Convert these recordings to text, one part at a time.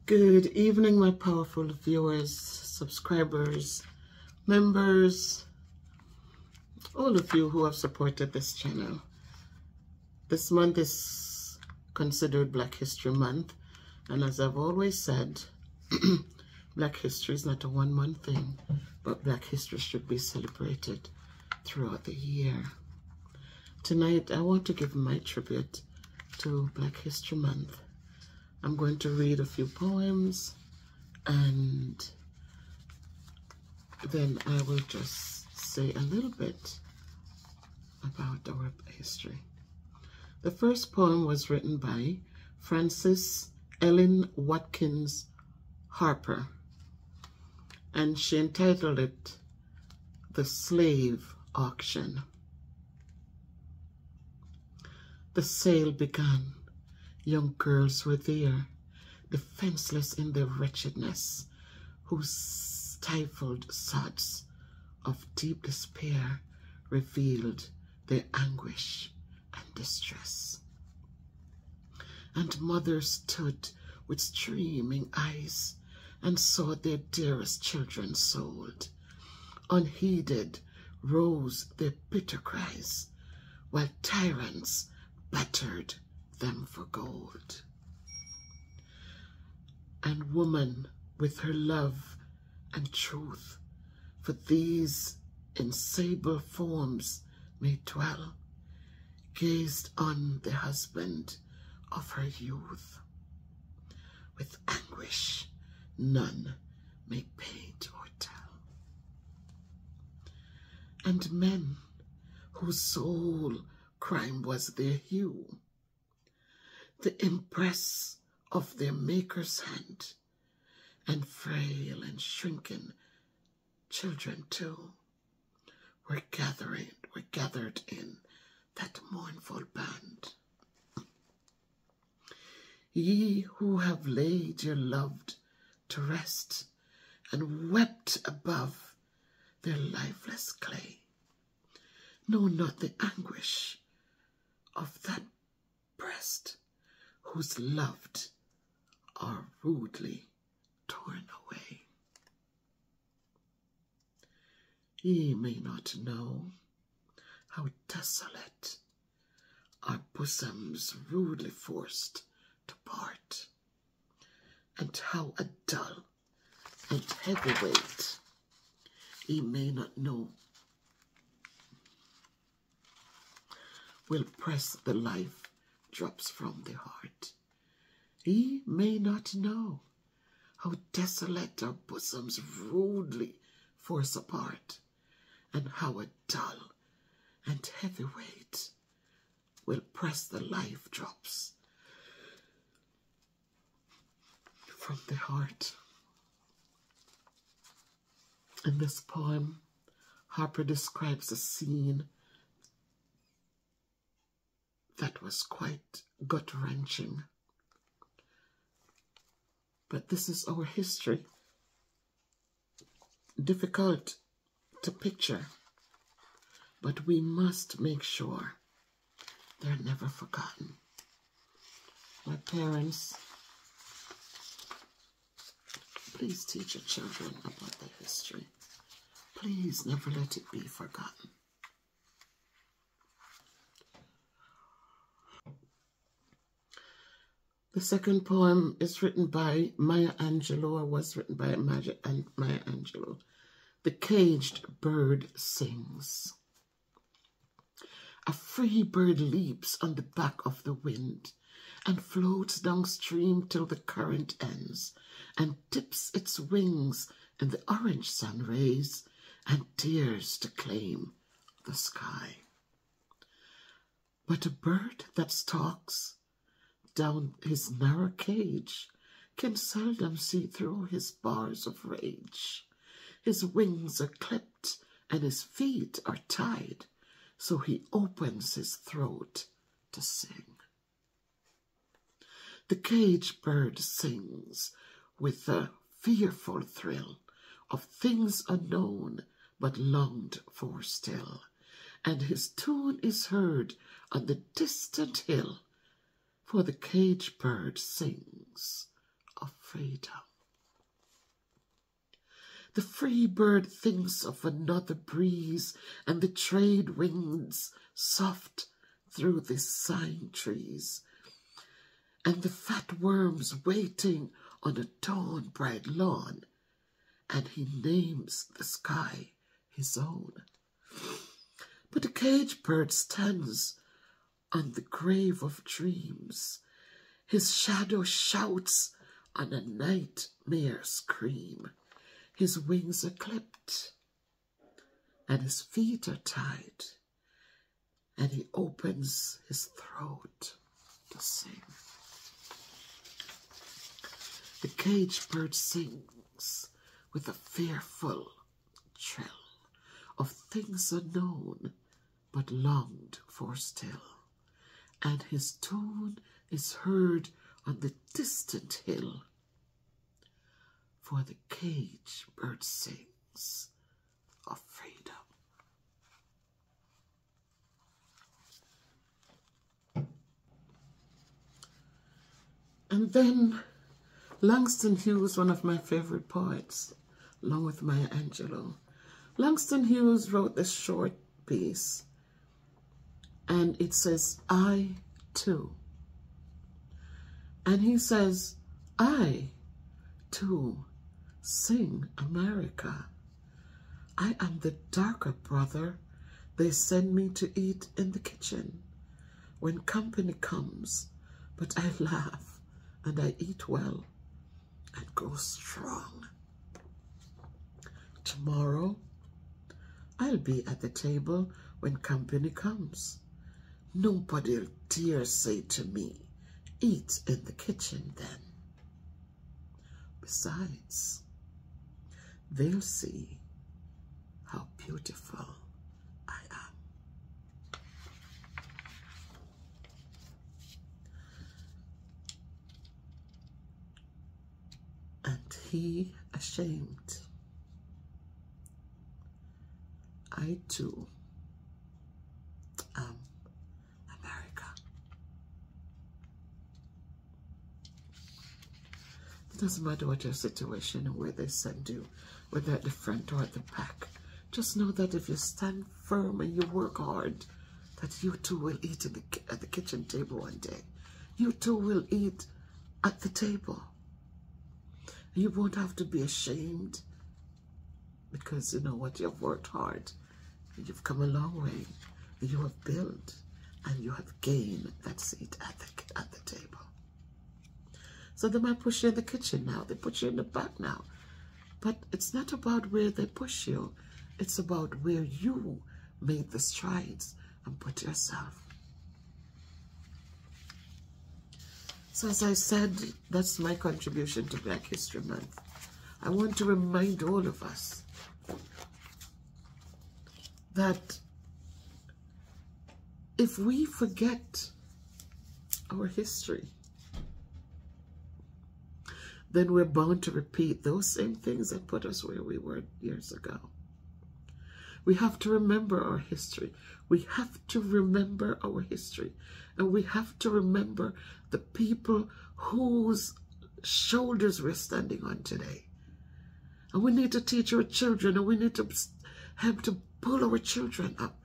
Good evening, my powerful viewers, subscribers, members, all of you who have supported this channel. This month is considered Black History Month, and as I've always said, Black history is not a one-month thing, but Black history should be celebrated throughout the year. Tonight, I want to give my tribute to Black History Month. I'm going to read a few poems, and then I will just say a little bit about our history. The first poem was written by Frances Ellen Watkins Harper, and she entitled it The Slave Auction. The sale began. Young girls were there, defenseless in their wretchedness, whose stifled sods of deep despair revealed their anguish and distress. And mothers stood with streaming eyes and saw their dearest children sold. Unheeded rose their bitter cries, while tyrants battered them for gold. And woman, with her love and truth, for these in sable forms may dwell, gazed on the husband of her youth. With anguish none may paint or tell. And men, whose sole crime was their hue, the impress of their maker's hand, and frail and shrinking children too, were gathered in that mournful band. Ye who have laid your loved to rest, and wept above their lifeless clay, know not the anguish of that breast, whose loved are rudely torn away. Ye may not know how desolate our bosoms rudely forced to part, and how a dull and heavy weight ye may not know will press the life drops from the heart. Ye may not know how desolate our bosoms rudely force apart, and how a dull and heavy weight will press the life drops from the heart. In this poem, Harper describes a scene that was quite gut-wrenching. But this is our history. Difficult to picture, but we must make sure they're never forgotten. My parents, please teach your children about their history. Please never let it be forgotten. The second poem is written by Maya Angelou, or was written by Maya Angelou. The Caged Bird Sings. A free bird leaps on the back of the wind and floats downstream till the current ends, and dips its wings in the orange sun rays and dares to claim the sky. But a bird that stalks down his narrow cage can seldom see through his bars of rage. His wings are clipped and his feet are tied, so he opens his throat to sing. The caged bird sings with a fearful thrill of things unknown but longed for still, and his tune is heard on the distant hill, for the caged bird sings of freedom. The free bird thinks of another breeze, and the trade winds soft through the sighing trees, and the fat worms waiting on a dawn-bright lawn, and he names the sky his own. But the caged bird stands on the grave of dreams. His shadow shouts on a nightmare scream. His wings are clipped, and his feet are tied, and he opens his throat to sing. The caged bird sings with a fearful trill of things unknown but longed for still, and his tune is heard on the distant hill. For the caged bird sings of freedom. And then Langston Hughes, one of my favorite poets, along with Maya Angelou. Langston Hughes wrote this short piece, and it says, I too. And he says, I too sing America. I am the darker brother they send me to eat in the kitchen when company comes, but I laugh and I eat well and grow strong. Tomorrow I'll be at the table when company comes. Nobody'll dare say to me, eat in the kitchen then. Besides, they'll see how beautiful I am. And he ashamed, I too am America. It doesn't matter what your situation and where they send you, whether at the front or at the back. Just know that if you stand firm and you work hard, that you too will eat at the kitchen table one day. You too will eat at the table. You won't have to be ashamed, because you know what, you've worked hard. You've come a long way. You have built and you have gained that seat at the table. So they might push you in the kitchen now. They put you in the back now. But it's not about where they push you. It's about where you made the strides and put yourself. So as I said, that's my contribution to Black History Month. I want to remind all of us that if we forget our history, then we're bound to repeat those same things that put us where we were years ago. We have to remember our history. We have to remember our history. And we have to remember the people whose shoulders we're standing on today. And we need to teach our children, and we need to help to pull our children up.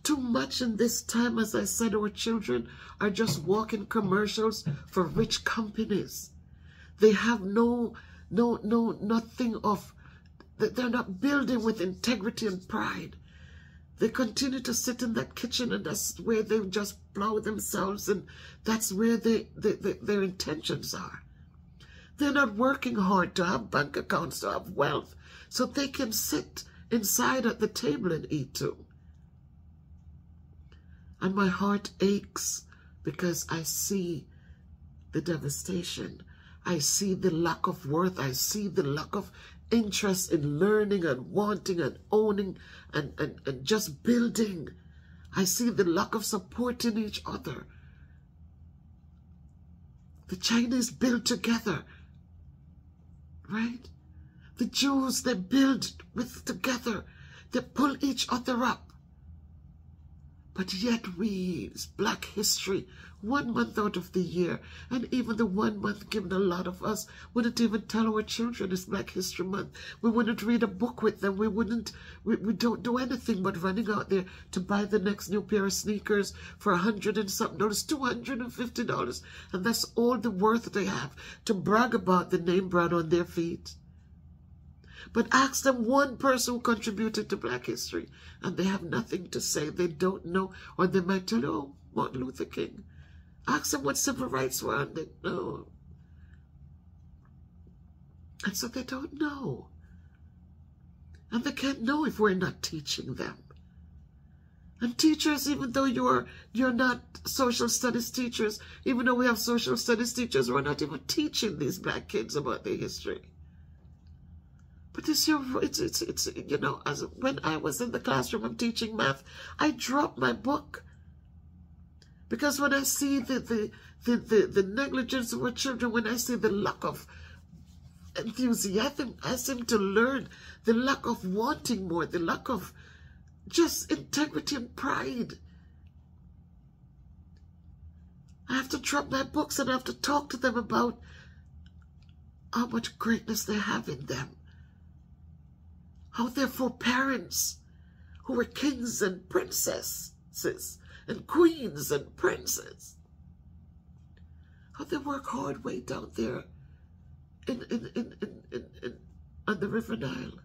Too much in this time, as I said, our children are just walking commercials for rich companies. They have nothing of, they're not building with integrity and pride. They continue to sit in that kitchen, and that's where they just plow themselves, and that's where their intentions are. They're not working hard to have bank accounts, to have wealth, so they can sit inside at the table and eat too. And my heart aches because I see the devastation. I see the lack of worth. I see the lack of interest in learning and wanting and owning and just building. I see the lack of supporting each other. The Chinese build together, right? The Jews, they build together. They pull each other up. But yet it's Black History, 1 month out of the year, and even the 1 month given, a lot of us wouldn't even tell our children it's Black History Month. We wouldn't read a book with them. We don't do anything but running out there to buy the next new pair of sneakers for $100 and something, $250, and that's all the worth they have to brag about the name brand on their feet. But ask them one person who contributed to Black history, and they have nothing to say. They don't know, or they might tell you, oh, Martin Luther King. Ask them what civil rights were, and they know. And so they don't know. And they can't know if we're not teaching them. And teachers, even though you're not social studies teachers, even though we have social studies teachers, we're not even teaching these Black kids about their history. But it's you know, as when I was in the classroom, I'm teaching math, I dropped my book. Because when I see the negligence of our children, when I see the lack of enthusiasm to learn, the lack of wanting more, the lack of just integrity and pride, I have to drop my books and I have to talk to them about how much greatness they have in them. How their foreparents, who were kings and princesses and queens and princes, how they work hard way down there on the River Nile.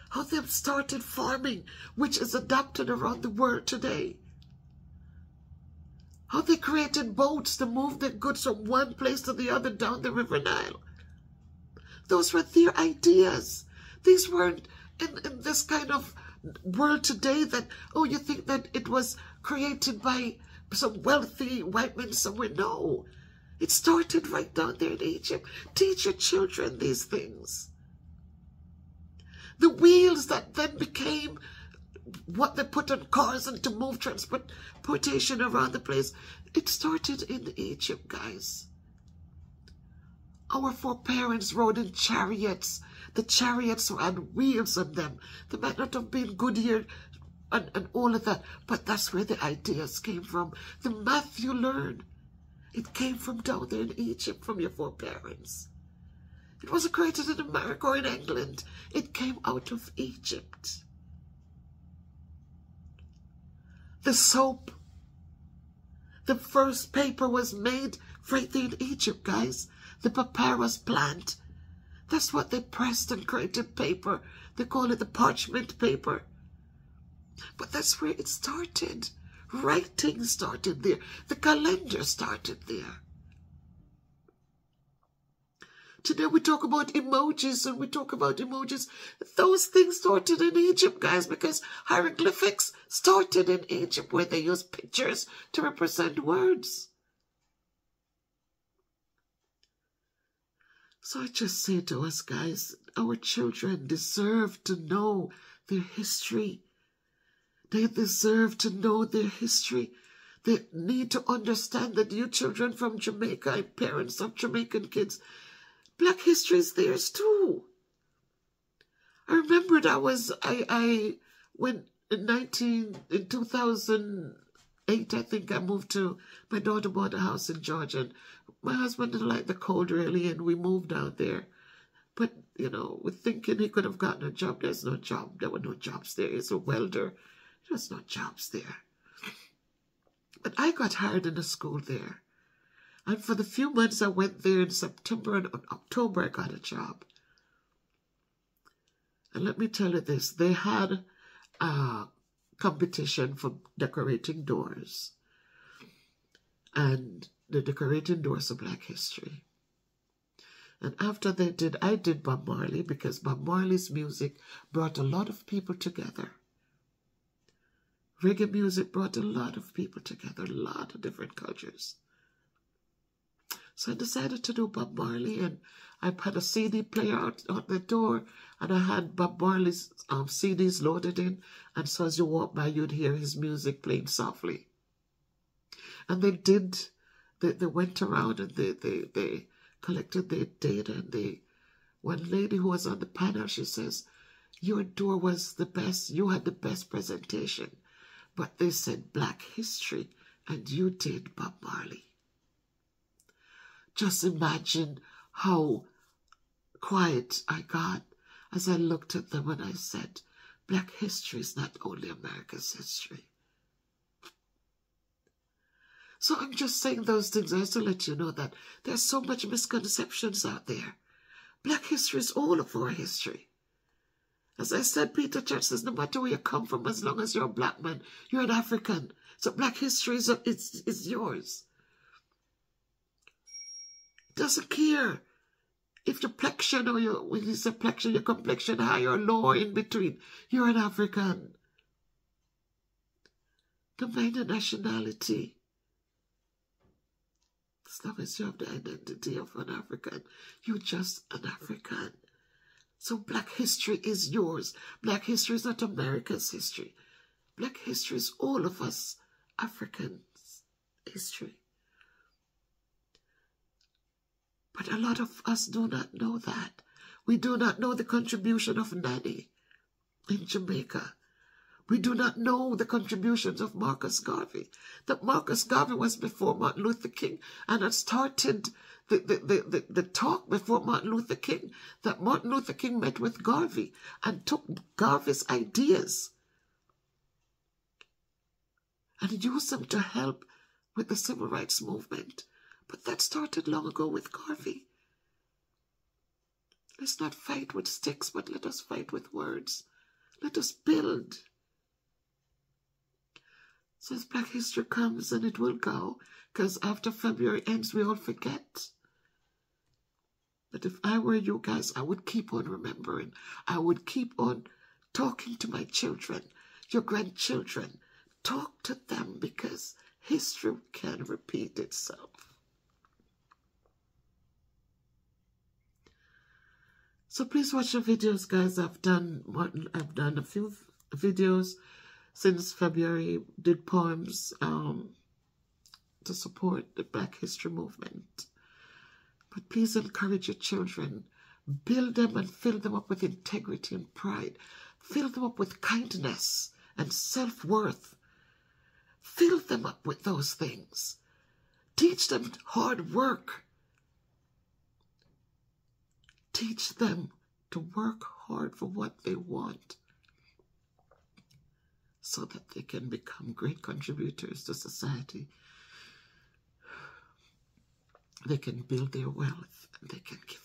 How they've started farming, which is adopted around the world today. How they created boats to move their goods from one place to the other down the River Nile. Those were their ideas. These weren't in this kind of world today that, oh, you think that it was created by some wealthy white men somewhere. No. It started right down there in Egypt. Teach your children these things. The wheels that then became what they put on cars and to move transportation around the place. It started in Egypt, guys. Our foreparents rode in chariots. The chariots had wheels on them. They might not have been Goodyear and all of that, but that's where the ideas came from. The math you learn, it came from down there in Egypt, from your foreparents. It wasn't created in America or in England. It came out of Egypt. The soap, the first paper was made right there in Egypt, guys. The papyrus plant. That's what they pressed and created paper. They call it the parchment paper. But that's where it started. Writing started there. The calendar started there. Today we talk about emojis and we talk about emojis. Those things started in Egypt, guys, because hieroglyphics started in Egypt, where they use pictures to represent words. So I just say to us, guys, our children deserve to know their history. They deserve to know their history. They need to understand that you children from Jamaica and parents of Jamaican kids, Black history is theirs too. I remembered when in 2008, I think I moved to, my daughter bought a house in Georgia, and my husband didn't like the cold really, and we moved out there. But, you know, we're thinking he could have gotten a job. There's no job. There were no jobs there. He's a welder. There's no jobs there. But I got hired in a school there. And for the few months I went there in September and October, I got a job. And let me tell you this. They had a competition for decorating doors. And the decorating doors of Black history. And after they did, I did Bob Marley, because Bob Marley's music brought a lot of people together. Reggae music brought a lot of people together, a lot of different cultures. So I decided to do Bob Marley, and I had a CD player out the door, and I had Bob Marley's CDs loaded in, and so as you walk by, you'd hear his music playing softly. And they went around and they collected their data, and one lady who was on the panel, she says, your door was the best, you had the best presentation. But they said Black history, and you did Bob Marley. Just imagine how quiet I got as I looked at them and I said, Black history is not only America's history. So I'm just saying those things just to let you know that there's so much misconceptions out there. Black history is all of our history. As I said, Peter Church says, no matter where you come from, as long as you're a black man, you're an African. So black history is yours. Doesn't care if your complexion or when you say complexion, your complexion high or low or in between, you're an African. Don't mind the nationality. As long as you have the identity of an African, you're just an African. So black history is yours. Black history is not America's history. Black history is all of us Africans' history. But a lot of us do not know that. We do not know the contribution of Nanny in Jamaica. We do not know the contributions of Marcus Garvey. That Marcus Garvey was before Martin Luther King and had started the talk before Martin Luther King, that Martin Luther King met with Garvey and took Garvey's ideas and used them to help with the civil rights movement. But that started long ago with Garvey. Let's not fight with sticks, but let us fight with words. Let us build. So as Black History comes, and it will go, because after February ends, we all forget. But if I were you guys, I would keep on remembering. I would keep on talking to my children, your grandchildren. Talk to them, because history can repeat itself. So please watch the videos, guys. I've done a few videos since February, did poems to support the Black History movement. But please encourage your children. Build them and fill them up with integrity and pride. Fill them up with kindness and self-worth. Fill them up with those things. Teach them hard work. Teach them to work hard for what they want so that they can become great contributors to society. They can build their wealth and they can give